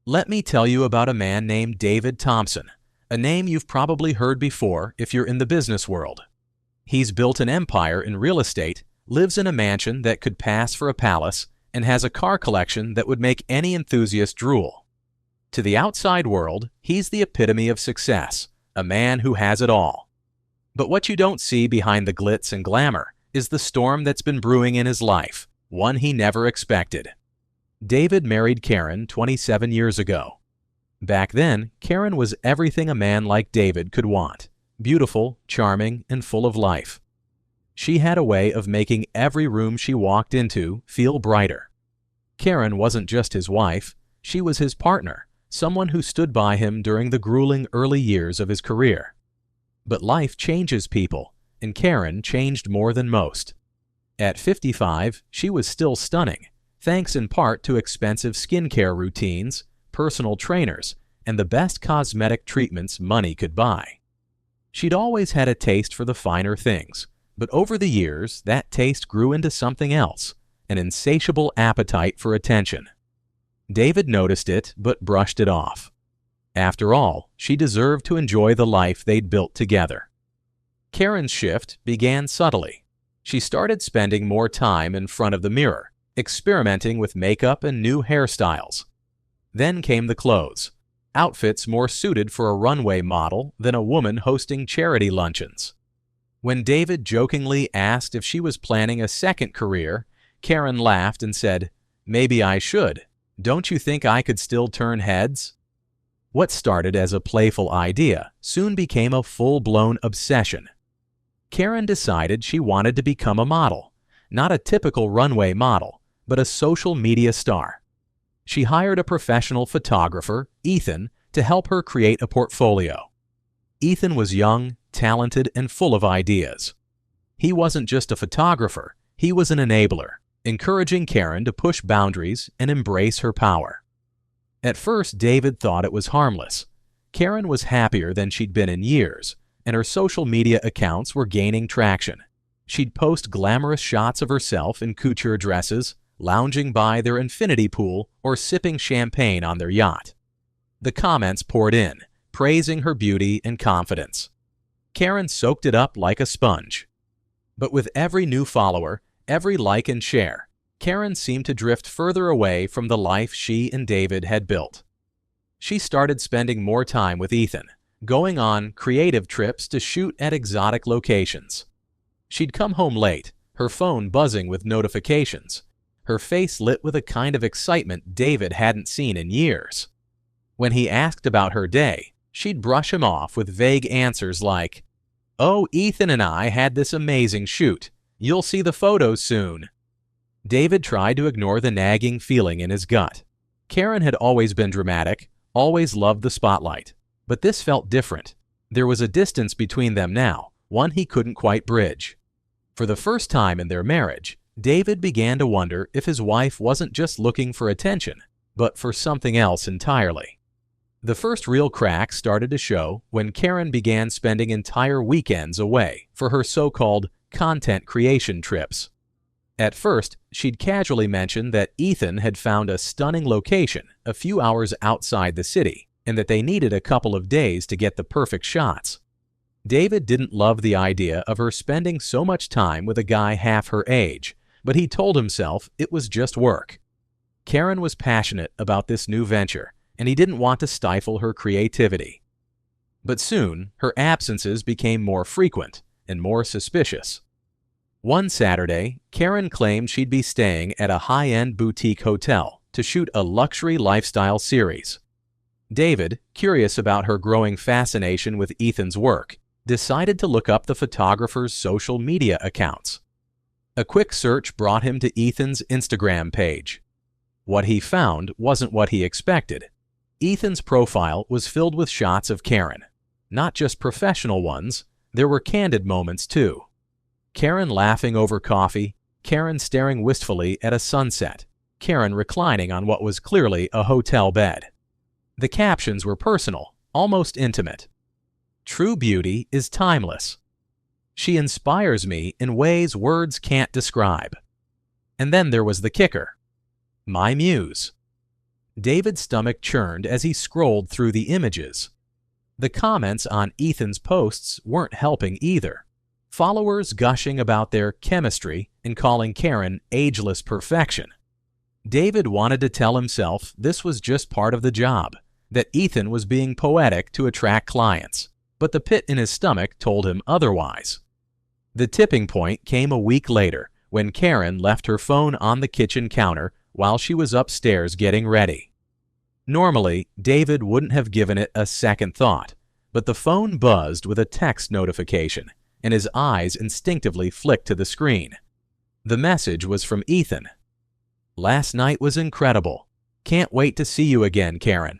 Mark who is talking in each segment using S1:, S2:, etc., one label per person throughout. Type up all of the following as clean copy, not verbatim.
S1: Let me tell you about a man named David Thompson, a name you've probably heard before if you're in the business world. He's built an empire in real estate, lives in a mansion that could pass for a palace, and has a car collection that would make any enthusiast drool. To the outside world, he's the epitome of success, a man who has it all. But what you don't see behind the glitz and glamour is the storm that's been brewing in his life, one he never expected. David married Karen 27 years ago. Back then, Karen was everything a man like David could want: beautiful, charming, and full of life. She had a way of making every room she walked into feel brighter. Karen wasn't just his wife, she was his partner, someone who stood by him during the grueling early years of his career. But life changes people, and Karen changed more than most. At 55, she was still stunning, thanks in part to expensive skincare routines, personal trainers, and the best cosmetic treatments money could buy. She'd always had a taste for the finer things, but over the years, that taste grew into something else, an insatiable appetite for attention. David noticed it, but brushed it off. After all, she deserved to enjoy the life they'd built together. Karen's shift began subtly. She started spending more time in front of the mirror, experimenting with makeup and new hairstyles. Then came the clothes, outfits more suited for a runway model than a woman hosting charity luncheons. When David jokingly asked if she was planning a second career, Karen laughed and said, "Maybe I should. Don't you think I could still turn heads?" What started as a playful idea soon became a full-blown obsession. Karen decided she wanted to become a model, not a typical runway model, but a social media star. She hired a professional photographer, Ethan, to help her create a portfolio. Ethan was young, talented, and full of ideas. He wasn't just a photographer, he was an enabler, encouraging Karen to push boundaries and embrace her power. At first, David thought it was harmless. Karen was happier than she'd been in years, and her social media accounts were gaining traction. She'd post glamorous shots of herself in couture dresses, lounging by their infinity pool or sipping champagne on their yacht. The comments poured in, praising her beauty and confidence. Karen soaked it up like a sponge. But with every new follower, every like and share, Karen seemed to drift further away from the life she and David had built. She started spending more time with Ethan, going on creative trips to shoot at exotic locations. She'd come home late, her phone buzzing with notifications, her face lit with a kind of excitement David hadn't seen in years. When he asked about her day, she'd brush him off with vague answers like, "Oh, Ethan and I had this amazing shoot. You'll see the photos soon." David tried to ignore the nagging feeling in his gut. Karen had always been dramatic, always loved the spotlight. But this felt different. There was a distance between them now, one he couldn't quite bridge. For the first time in their marriage, David began to wonder if his wife wasn't just looking for attention, but for something else entirely. The first real crack started to show when Karen began spending entire weekends away for her so-called content creation trips. At first, she'd casually mentioned that Ethan had found a stunning location a few hours outside the city and that they needed a couple of days to get the perfect shots. David didn't love the idea of her spending so much time with a guy half her age, but he told himself it was just work. Karen was passionate about this new venture, and he didn't want to stifle her creativity. But soon, her absences became more frequent and more suspicious. One Saturday, Karen claimed she'd be staying at a high-end boutique hotel to shoot a luxury lifestyle series. David, curious about her growing fascination with Ethan's work, decided to look up the photographer's social media accounts. A quick search brought him to Ethan's Instagram page. What he found wasn't what he expected. Ethan's profile was filled with shots of Karen. Not just professional ones, there were candid moments too. Karen laughing over coffee, Karen staring wistfully at a sunset, Karen reclining on what was clearly a hotel bed. The captions were personal, almost intimate. "True beauty is timeless. She inspires me in ways words can't describe." And then there was the kicker. "My muse." David's stomach churned as he scrolled through the images. The comments on Ethan's posts weren't helping either. Followers gushing about their chemistry and calling Karen ageless perfection. David wanted to tell himself this was just part of the job, that Ethan was being poetic to attract clients, but the pit in his stomach told him otherwise. The tipping point came a week later when Karen left her phone on the kitchen counter while she was upstairs getting ready. Normally, David wouldn't have given it a second thought, but the phone buzzed with a text notification, and his eyes instinctively flicked to the screen. The message was from Ethan. "Last night was incredible. Can't wait to see you again, Karen."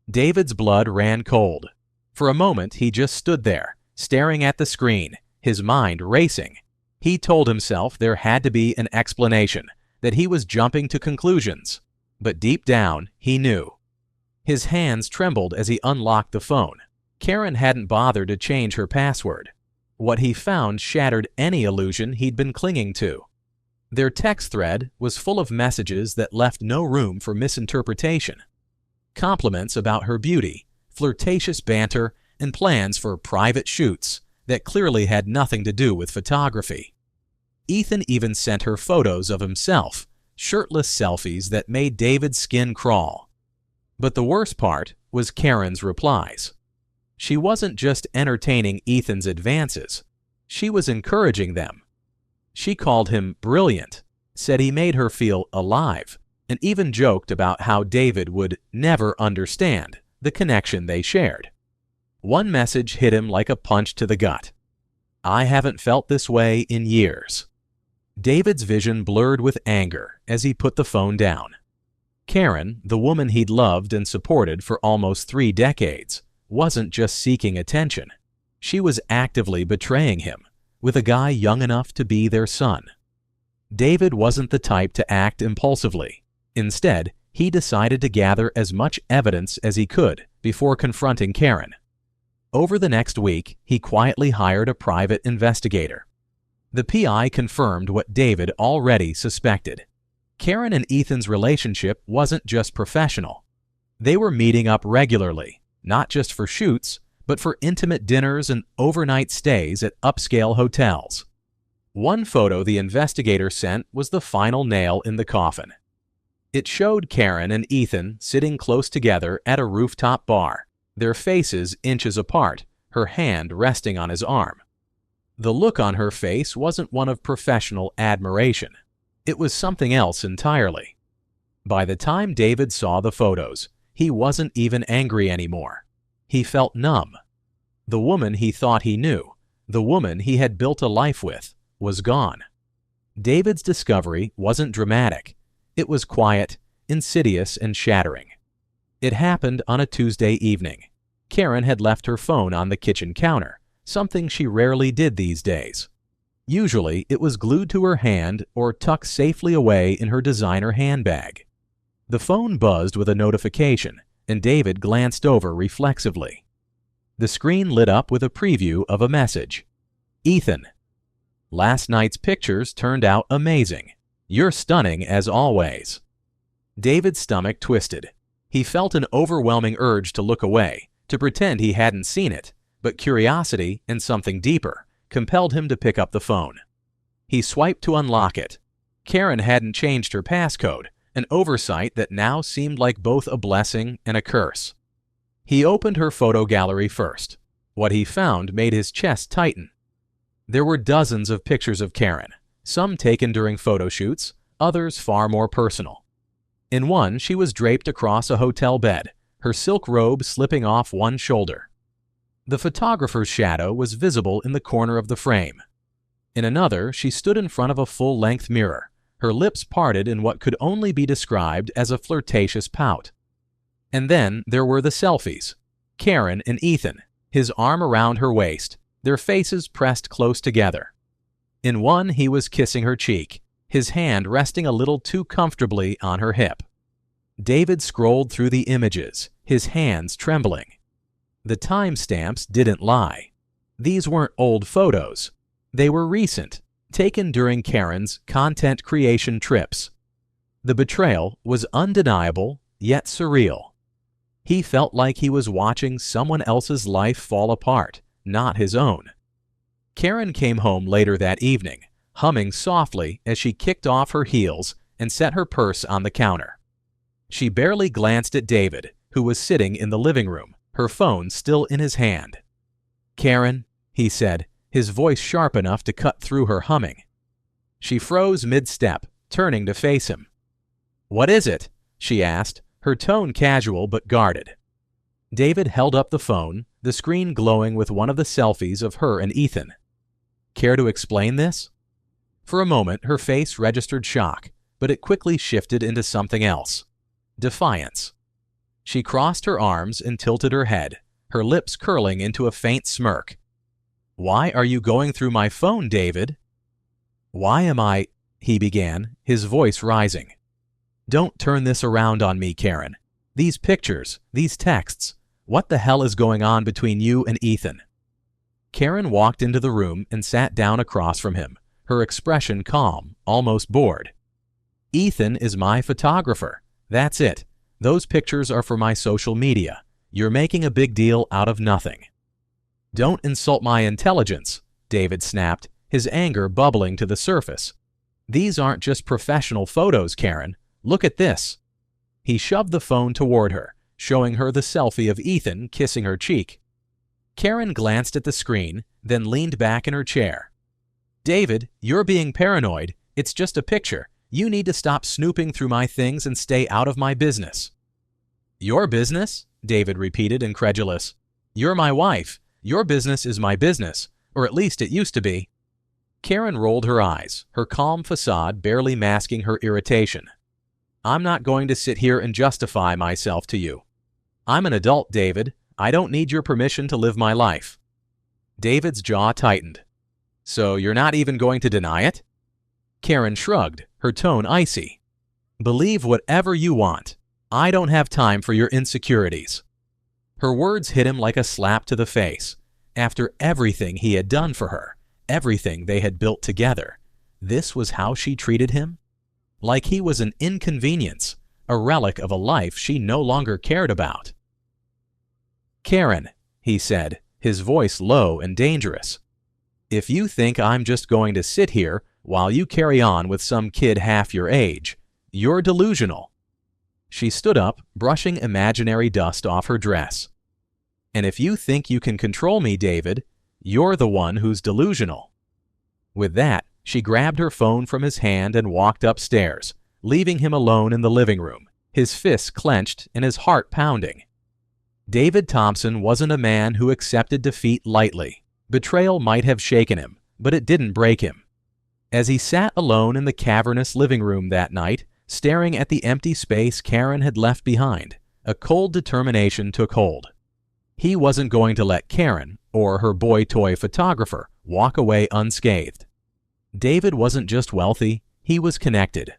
S1: David's blood ran cold. For a moment, he just stood there, staring at the screen, his mind racing. He told himself there had to be an explanation, that he was jumping to conclusions. But deep down, he knew. His hands trembled as he unlocked the phone. Karen hadn't bothered to change her password. What he found shattered any illusion he'd been clinging to. Their text thread was full of messages that left no room for misinterpretation. Compliments about her beauty, flirtatious banter, and plans for private shoots that clearly had nothing to do with photography. Ethan even sent her photos of himself, shirtless selfies that made David's skin crawl. But the worst part was Karen's replies. She wasn't just entertaining Ethan's advances, she was encouraging them. She called him brilliant, said he made her feel alive, and even joked about how David would never understand the connection they shared. One message hit him like a punch to the gut. "I haven't felt this way in years." David's vision blurred with anger as he put the phone down. Karen, the woman he'd loved and supported for almost 3 decades, wasn't just seeking attention. She was actively betraying him, with a guy young enough to be their son. David wasn't the type to act impulsively. Instead, he decided to gather as much evidence as he could before confronting Karen. Over the next week, he quietly hired a private investigator. The PI confirmed what David already suspected. Karen and Ethan's relationship wasn't just professional. They were meeting up regularly, not just for shoots, but for intimate dinners and overnight stays at upscale hotels. One photo the investigator sent was the final nail in the coffin. It showed Karen and Ethan sitting close together at a rooftop bar, their faces inches apart, her hand resting on his arm. The look on her face wasn't one of professional admiration. It was something else entirely. By the time David saw the photos, he wasn't even angry anymore. He felt numb. The woman he thought he knew, the woman he had built a life with, was gone. David's discovery wasn't dramatic. It was quiet, insidious, and shattering. It happened on a Tuesday evening. Karen had left her phone on the kitchen counter, something she rarely did these days. Usually, it was glued to her hand or tucked safely away in her designer handbag. The phone buzzed with a notification, and David glanced over reflexively. The screen lit up with a preview of a message. "Ethan, last night's pictures turned out amazing. You're stunning as always." David's stomach twisted. He felt an overwhelming urge to look away, to pretend he hadn't seen it, but curiosity and something deeper compelled him to pick up the phone. He swiped to unlock it. Karen hadn't changed her passcode, an oversight that now seemed like both a blessing and a curse. He opened her photo gallery first. What he found made his chest tighten. There were dozens of pictures of Karen, some taken during photo shoots, others far more personal. In one, she was draped across a hotel bed, her silk robe slipping off one shoulder. The photographer's shadow was visible in the corner of the frame. In another, she stood in front of a full-length mirror, her lips parted in what could only be described as a flirtatious pout. And then there were the selfies. Karen and Ethan, his arm around her waist, their faces pressed close together. In one, he was kissing her cheek, his hand resting a little too comfortably on her hip. David scrolled through the images, his hands trembling. The timestamps didn't lie. These weren't old photos. They were recent, taken during Karen's content creation trips. The betrayal was undeniable yet surreal. He felt like he was watching someone else's life fall apart, not his own. Karen came home later that evening, humming softly as she kicked off her heels and set her purse on the counter. She barely glanced at David, who was sitting in the living room, her phone still in his hand. "Karen," he said, his voice sharp enough to cut through her humming. She froze mid-step, turning to face him. "What is it?" she asked, her tone casual but guarded. David held up the phone, the screen glowing with one of the selfies of her and Ethan. "Care to explain this?" For a moment, her face registered shock, but it quickly shifted into something else. Defiance. She crossed her arms and tilted her head, her lips curling into a faint smirk. "Why are you going through my phone, David?" "Why am I—" he began, his voice rising. "Don't turn this around on me, Karen. These pictures, these texts, what the hell is going on between you and Ethan?" Karen walked into the room and sat down across from him, her expression calm, almost bored. "Ethan is my photographer. That's it. Those pictures are for my social media. You're making a big deal out of nothing." "Don't insult my intelligence," David snapped, his anger bubbling to the surface. "These aren't just professional photos, Karen. Look at this." He shoved the phone toward her, showing her the selfie of Ethan kissing her cheek. Karen glanced at the screen, then leaned back in her chair. "David, you're being paranoid. It's just a picture. You need to stop snooping through my things and stay out of my business." "Your business?" David repeated, incredulous. "You're my wife. Your business is my business, or at least it used to be." Karen rolled her eyes, her calm facade barely masking her irritation. "I'm not going to sit here and justify myself to you. I'm an adult, David. I don't need your permission to live my life." David's jaw tightened. "So you're not even going to deny it?" Karen shrugged, her tone icy. "Believe whatever you want. I don't have time for your insecurities." Her words hit him like a slap to the face. After everything he had done for her, everything they had built together, this was how she treated him? Like he was an inconvenience, a relic of a life she no longer cared about. "Karen," he said, his voice low and dangerous, "if you think I'm just going to sit here while you carry on with some kid half your age, you're delusional." She stood up, brushing imaginary dust off her dress. "And if you think you can control me, David, you're the one who's delusional." With that, she grabbed her phone from his hand and walked upstairs, leaving him alone in the living room, his fists clenched and his heart pounding. David Thompson wasn't a man who accepted defeat lightly. Betrayal might have shaken him, but it didn't break him. As he sat alone in the cavernous living room that night, staring at the empty space Karen had left behind, a cold determination took hold. He wasn't going to let Karen, or her boy toy photographer, walk away unscathed. David wasn't just wealthy, he was connected.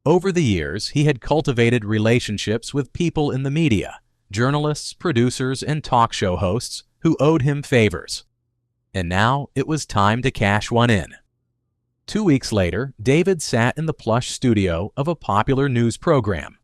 S1: Over the years, he had cultivated relationships with people in the media, journalists, producers, and talk show hosts who owed him favors. And now it was time to cash one in. 2 weeks later, David sat in the plush studio of a popular news program.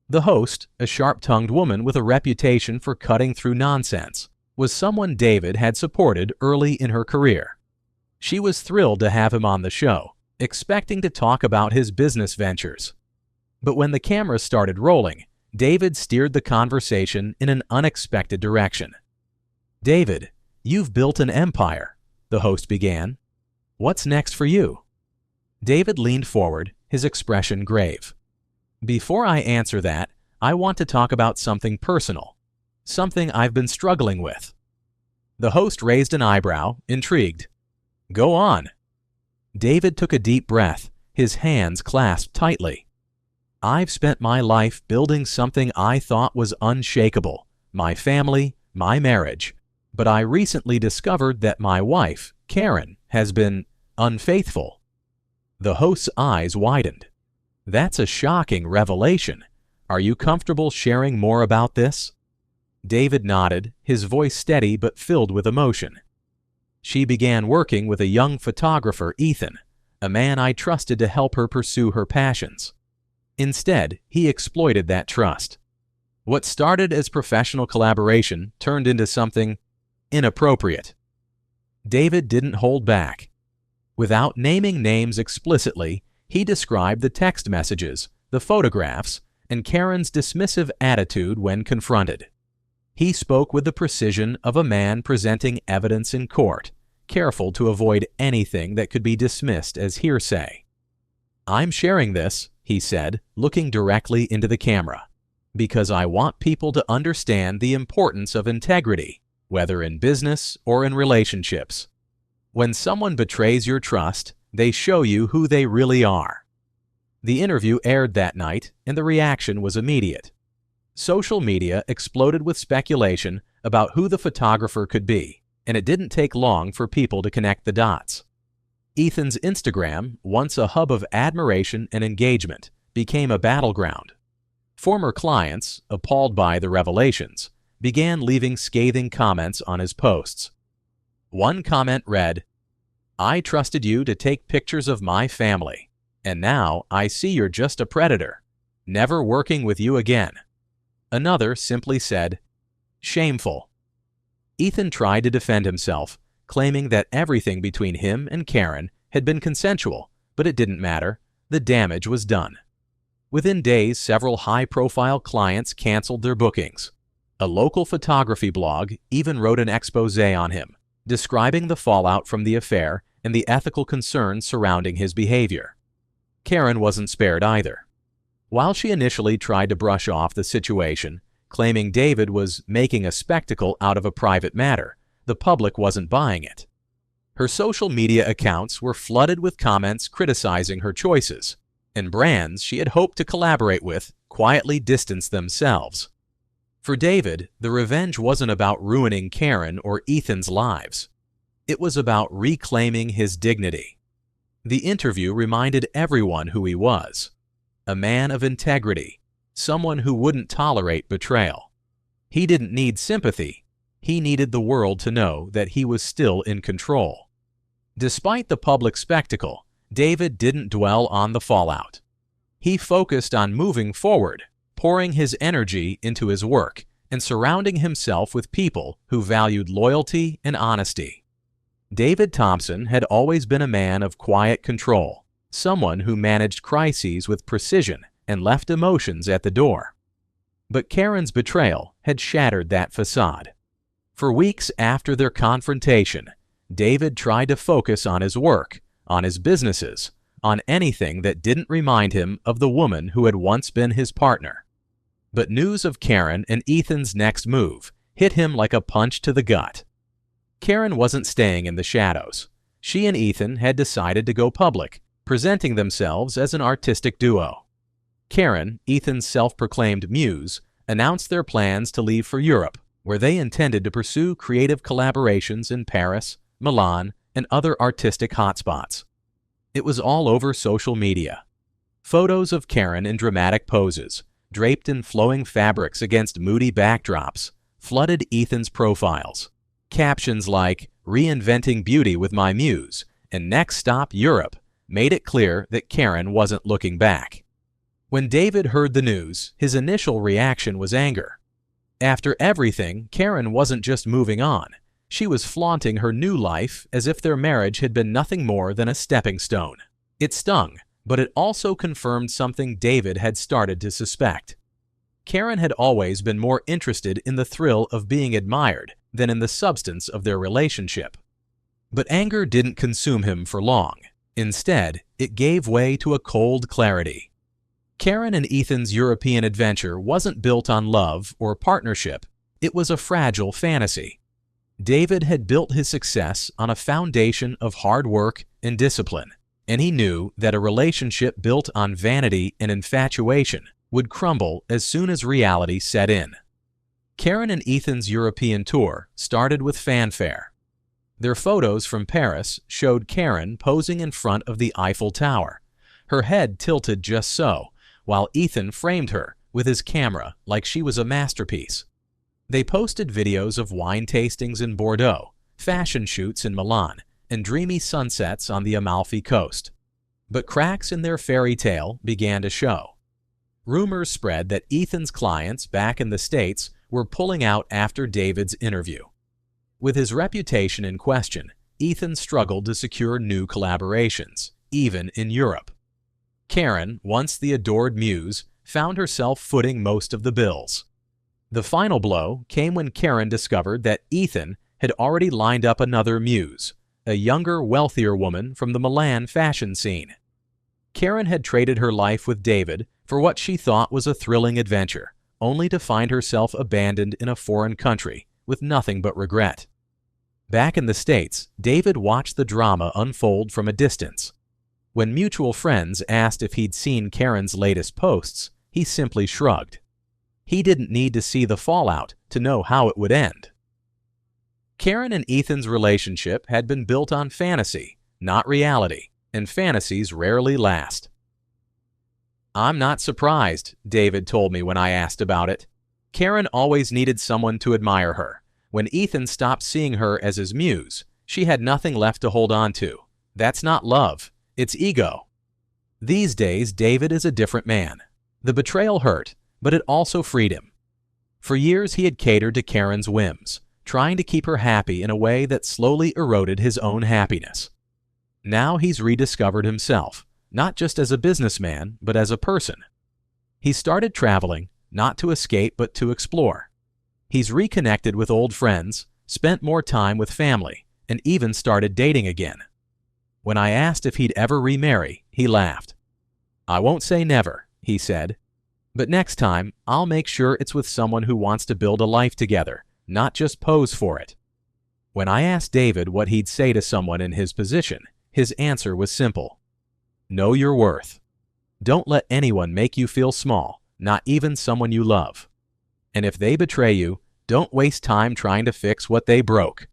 S1: The host, a sharp-tongued woman with a reputation for cutting through nonsense, was someone David had supported early in her career. She was thrilled to have him on the show, expecting to talk about his business ventures. But when the camera started rolling, David steered the conversation in an unexpected direction. "David, you've built an empire," the host began. "What's next for you?" David leaned forward, his expression grave. "Before I answer that, I want to talk about something personal, something I've been struggling with." The host raised an eyebrow, intrigued. "Go on." David took a deep breath, his hands clasped tightly. "I've spent my life building something I thought was unshakable, my family, my marriage, but I recently discovered that my wife, Karen, has been unfaithful." The host's eyes widened. "That's a shocking revelation. Are you comfortable sharing more about this?" David nodded, his voice steady but filled with emotion. "She began working with a young photographer, Ethan, a man I trusted to help her pursue her passions. Instead, he exploited that trust. What started as professional collaboration turned into something inappropriate. David didn't hold back. Without naming names explicitly, he described the text messages, the photographs, and Karen's dismissive attitude when confronted. He spoke with the precision of a man presenting evidence in court, careful to avoid anything that could be dismissed as hearsay. "I'm sharing this," he said, looking directly into the camera, "because I want people to understand the importance of integrity, whether in business or in relationships. When someone betrays your trust, they show you who they really are." The interview aired that night, and the reaction was immediate. Social media exploded with speculation about who the photographer could be, and it didn't take long for people to connect the dots. Ethan's Instagram, once a hub of admiration and engagement, became a battleground. Former clients, appalled by the revelations, began leaving scathing comments on his posts. One comment read, "I trusted you to take pictures of my family, and now I see you're just a predator. Never working with you again." Another simply said, "Shameful." Ethan tried to defend himself, claiming that everything between him and Karen had been consensual, but it didn't matter. The damage was done. Within days, several high-profile clients canceled their bookings. A local photography blog even wrote an exposé on him, describing the fallout from the affair and the ethical concerns surrounding his behavior. Karen wasn't spared either. While she initially tried to brush off the situation, claiming David was making a spectacle out of a private matter, the public wasn't buying it. Her social media accounts were flooded with comments criticizing her choices, and brands she had hoped to collaborate with quietly distanced themselves. For David, the revenge wasn't about ruining Karen or Ethan's lives. It was about reclaiming his dignity. The interview reminded everyone who he was: a man of integrity, someone who wouldn't tolerate betrayal. He didn't need sympathy. He needed the world to know that he was still in control. Despite the public spectacle, David didn't dwell on the fallout. He focused on moving forward, pouring his energy into his work and surrounding himself with people who valued loyalty and honesty. David Thompson had always been a man of quiet control, someone who managed crises with precision and left emotions at the door. But Karen's betrayal had shattered that facade. For weeks after their confrontation, David tried to focus on his work, on his businesses, on anything that didn't remind him of the woman who had once been his partner. But news of Karen and Ethan's next move hit him like a punch to the gut. Karen wasn't staying in the shadows. She and Ethan had decided to go public, presenting themselves as an artistic duo. Karen, Ethan's self-proclaimed muse, announced their plans to leave for Europe, where they intended to pursue creative collaborations in Paris, Milan, and other artistic hotspots. It was all over social media. Photos of Karen in dramatic poses, draped in flowing fabrics against moody backdrops, flooded Ethan's profiles. Captions like "Reinventing Beauty with My Muse" and "Next Stop Europe" made it clear that Karen wasn't looking back. When David heard the news, his initial reaction was anger. After everything, Karen wasn't just moving on. She was flaunting her new life as if their marriage had been nothing more than a stepping stone. It stung, but it also confirmed something David had started to suspect. Karen had always been more interested in the thrill of being admired than in the substance of their relationship. But anger didn't consume him for long. Instead, it gave way to a cold clarity. Karen and Ethan's European adventure wasn't built on love or partnership. It was a fragile fantasy. David had built his success on a foundation of hard work and discipline, and he knew that a relationship built on vanity and infatuation would crumble as soon as reality set in. Karen and Ethan's European tour started with fanfare. Their photos from Paris showed Karen posing in front of the Eiffel Tower, her head tilted just so, while Ethan framed her with his camera like she was a masterpiece. They posted videos of wine tastings in Bordeaux, fashion shoots in Milan, and dreamy sunsets on the Amalfi Coast. But cracks in their fairy tale began to show. Rumors spread that Ethan's clients back in the States were pulling out after David's interview. With his reputation in question, Ethan struggled to secure new collaborations, even in Europe. Karen, once the adored muse, found herself footing most of the bills. The final blow came when Karen discovered that Ethan had already lined up another muse, a younger, wealthier woman from the Milan fashion scene. Karen had traded her life with David for what she thought was a thrilling adventure, only to find herself abandoned in a foreign country with nothing but regret. Back in the States, David watched the drama unfold from a distance. When mutual friends asked if he'd seen Karen's latest posts, he simply shrugged. He didn't need to see the fallout to know how it would end. Karen and Ethan's relationship had been built on fantasy, not reality, and fantasies rarely last. "I'm not surprised," David told me when I asked about it. Karen always needed someone to admire her. When Ethan stopped seeing her as his muse, she had nothing left to hold on to. That's not love, it's ego. These days, David is a different man. The betrayal hurt, but it also freed him. For years, he had catered to Karen's whims, trying to keep her happy in a way that slowly eroded his own happiness. Now he's rediscovered himself, not just as a businessman, but as a person. He started traveling, not to escape, but to explore. He's reconnected with old friends, spent more time with family, and even started dating again. When I asked if he'd ever remarry, he laughed. "I won't say never," he said, "but next time I'll make sure it's with someone who wants to build a life together, not just pose for it." When I asked David what he'd say to someone in his position, his answer was simple. Know your worth. Don't let anyone make you feel small, not even someone you love. And if they betray you, don't waste time trying to fix what they broke.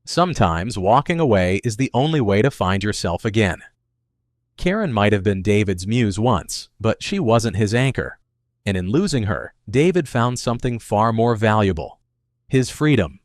S1: Sometimes walking away is the only way to find yourself again. Karen might have been David's muse once, but she wasn't his anchor. And in losing her, David found something far more valuable: his freedom.